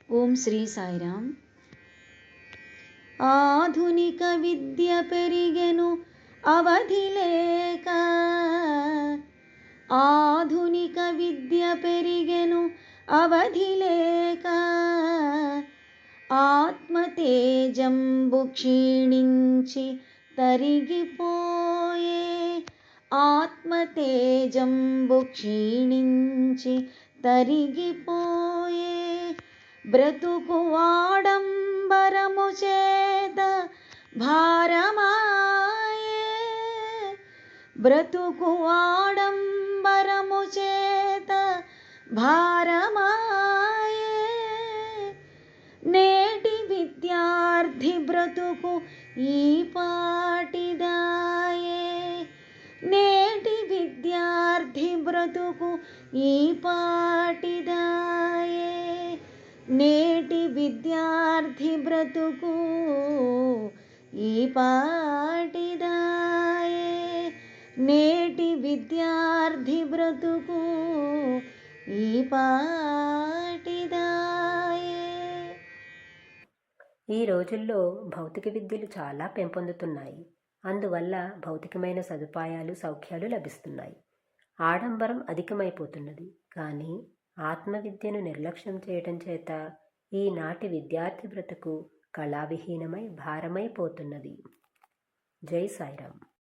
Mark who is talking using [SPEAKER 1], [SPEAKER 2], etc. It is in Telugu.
[SPEAKER 1] ఓం శ్రీ సాయిరామ్. ఆధునిక విద్య పెరిగెను అవధి లేక, ఆధునిక విద్య పెరిగెను అవధి లేక, ఆత్మతేజంబు క్షీణించి తరిగిపోయే, ఆత్మతేజంబు క్షీణించి తరిగిపోయే, బ్రతుకు ఆడంబరము చేత భారమాయే, బ్రతుకు ఆడంబరము చేత భారమాయే, నేటి విద్యార్థి బ్రతుకు ఈ పాటిదాయే, నేటి విద్యార్థి బ్రతుకు ఈ పాటిదాయే, నేటి విద్యార్థి బ్రతుకు ఈ పాటిదాయే, నేటి విద్యార్థి బ్రతుకు ఈ పాటిదాయే.
[SPEAKER 2] ఈ రోజుల్లో భౌతిక విద్యలు చాలా పెంపొందుతున్నాయి. అందువల్ల భౌతికమైన సదుపాయాలు, సౌఖ్యాలు లభిస్తున్నాయి. ఆడంబరం అధికమైపోతున్నది. కానీ ఆత్మవిద్యను నిర్లక్ష్యం చేయటం చేత ఈనాటి విద్యార్థి బ్రతుకు కళావిహీనమై భారమైపోతున్నది. జై సాయిరామ్.